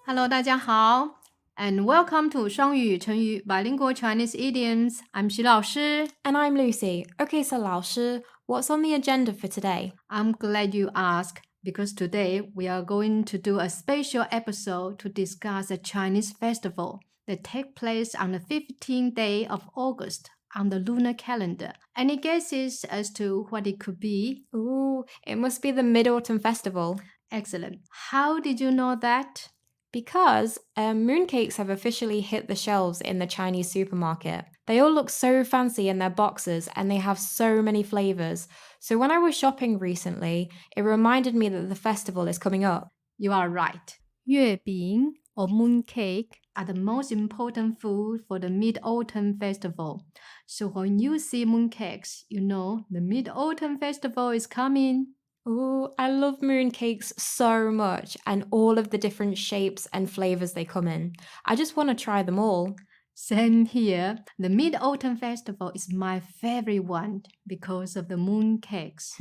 Hello， 大家好 ，and welcome to 双语成语 Bilingual Chinese Idioms. I'm 徐老师 And I'm Lucy. Okay, so 老师, what's on the agenda for today? I'm glad you asked because today we are going to do a special episode to discuss a Chinese festival that takes place on the 15th day of August on the lunar calendar. Any guesses as to what it could be? Ooh, it must be the Mid-Autumn Festival. Excellent. How did you know that? Because mooncakes have officially hit the shelves in the Chinese supermarket. They all look so fancy in their boxes and they have so many flavors. So when I was shopping recently, it reminded me that the festival is coming up. You are right. 月饼 or mooncake are the most important food for the Mid-Autumn Festival. So when you see mooncakes, you know the Mid-Autumn Festival is coming. Ooh, I love mooncakes so much and all of the different shapes and flavors they come in. I just want to try them all. Same here. The Mid-Autumn Festival is my favorite one because of the mooncakes.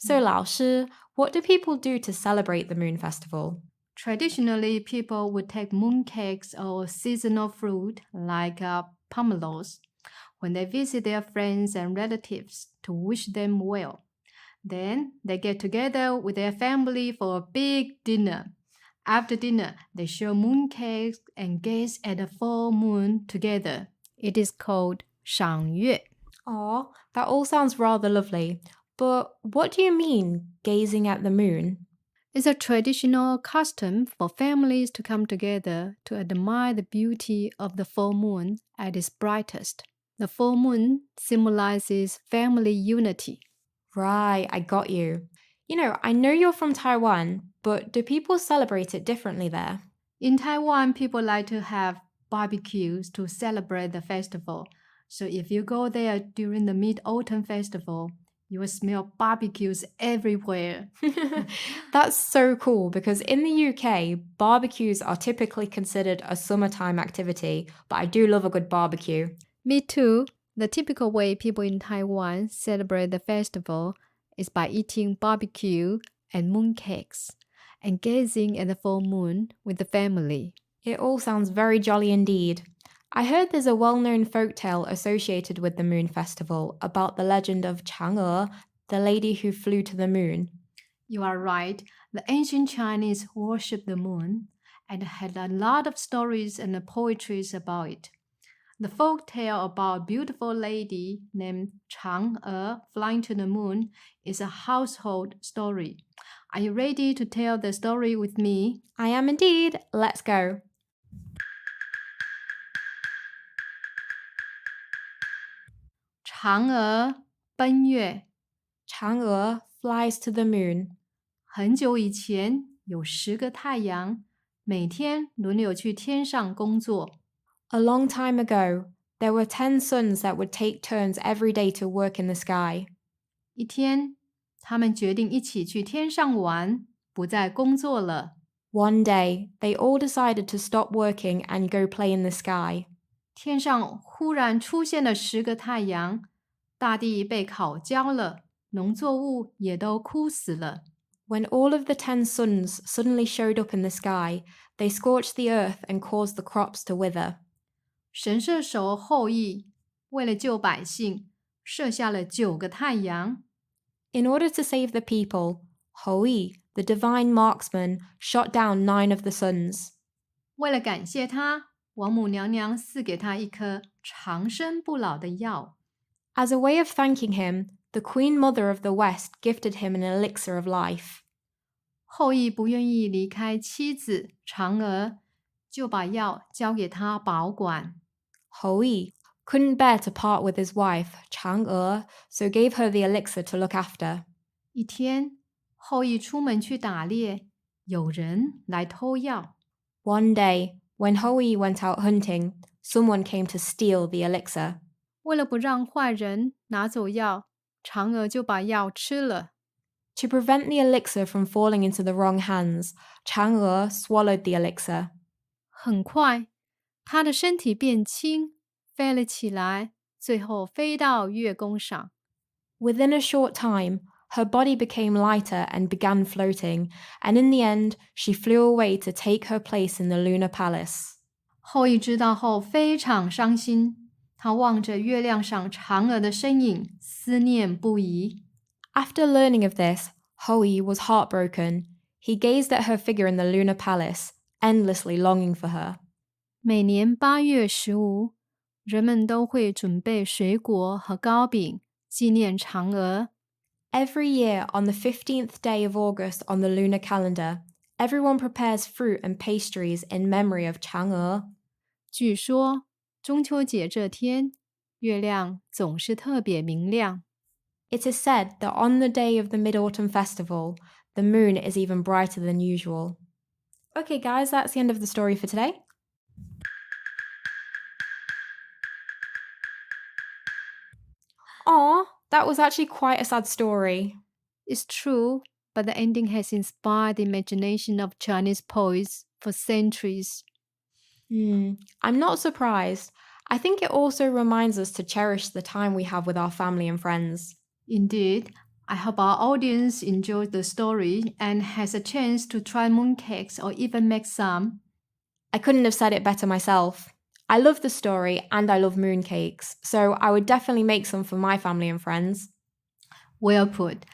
So, 老师, what do people do to celebrate the Moon Festival? Traditionally, people would take mooncakes or seasonal fruit like pomelos when they visit their friends and relatives to wish them well. Then they get together with their family for a big dinner. After dinner, they share mooncakes and gaze at the full moon together. It is called 赏月. Aw, that all sounds rather lovely. But what do you mean, gazing at the moon? It's a traditional custom for families to come together to admire the beauty of the full moon at its brightest. The full moon symbolizes family unity. Right, I got you. You know, I know you're from Taiwan, but do people celebrate it differently there? In Taiwan, people like to have barbecues to celebrate the festival. So if you go there during the Mid-Autumn Festival, you will smell barbecues everywhere. That's so cool because in the UK, barbecues are typically considered a summertime activity, but I do love a good barbecue. Me too. The typical way people in Taiwan celebrate the festival is by eating barbecue and mooncakes and gazing at the full moon with the family. It all sounds very jolly indeed. I heard there's a well-known folktale associated with the Moon Festival about the legend of Chang'e, the lady who flew to the moon. You are right. The ancient Chinese worshipped the moon and had a lot of stories and poetries about it. The folk tale about a beautiful lady named Chang'e flying to the moon is a household story. Are you ready to tell the story with me? I am indeed. Let's go. 嫦娥奔月 Chang'e flies to the moon. 很久以前，有10个太阳，每天轮流去天上工作。A long time ago, there were 10 suns that would take turns every day to work in the sky. 一天，他们决定一起去天上玩，不再工作了。One day, they all decided to stop working and go play in the sky. 天上忽然出现了10个太阳，大地被烤焦了，农作物也都枯死了。When all of the 10 suns suddenly showed up in the sky, they scorched the earth and caused the crops to wither. 神射手后羿为了救百姓，射下了9个太阳。In order to save the people, Hou, the divine marksman, shot down 9 of the suns. 为了感谢他，王母娘娘赐给他一颗长生不老的药。As a way of thanking him, the Queen Mother of the West gifted him an elixir of life. 后羿不愿意离开妻子嫦娥，就把药交给他保管。Hou couldn't bear to part with his wife, Chang'e, so gave her the elixir to look after. 一天，后羿出门去打猎，有人来偷药。One day, when Hou went out hunting, someone came to steal the elixir. 为了不让坏人拿走药，嫦娥就把药吃了。To prevent the elixir from falling into the wrong hands, Chang'e swallowed the elixir. 很快，她的身体变轻，飞了起来，最后飞到月宫上。Within a short time, her body became lighter and began floating, and in the end, she flew away to take her place in the lunar palace. 后羿知道后非常伤心，他望着月亮上嫦娥的身影，思念不已。After learning of this, Hoyi was heartbroken. He gazed at her figure in the lunar palace, endlessly longing for her. 每年8月15，人们都会准备水果和糕饼，纪念嫦娥。Every year on the 15th day of August on the lunar calendar, everyone prepares fruit and pastries in memory of Chang'e. 据说中秋节这天，月亮总是特别明亮。It is said that on the day of the Mid-Autumn Festival, the moon is even brighter than usual. Okay, guys, that's the end of the story for today. Aw, that was actually quite a sad story. It's true, but the ending has inspired the imagination of Chinese poets for centuries. I'm not surprised. I think it also reminds us to cherish the time we have with our family and friends. Indeed, I hope our audience enjoyed the story and has a chance to try mooncakes or even make some. I couldn't have said it better myself. I love the story and I love mooncakes, so I would definitely make some for my family and friends. Well put.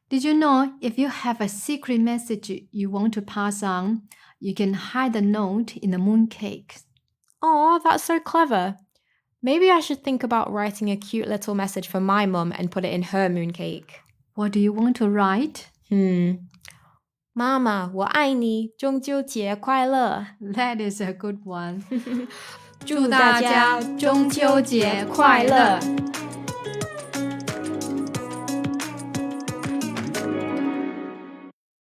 Did you know if you have a secret message you want to pass on, you can hide the note in the mooncake? Aw, that's so clever. Maybe I should think about writing a cute little message for my mum and put it in her mooncake. What do you want to write? 妈妈，我爱你，中秋节快乐。 That is a good one. 祝大家中秋节快乐。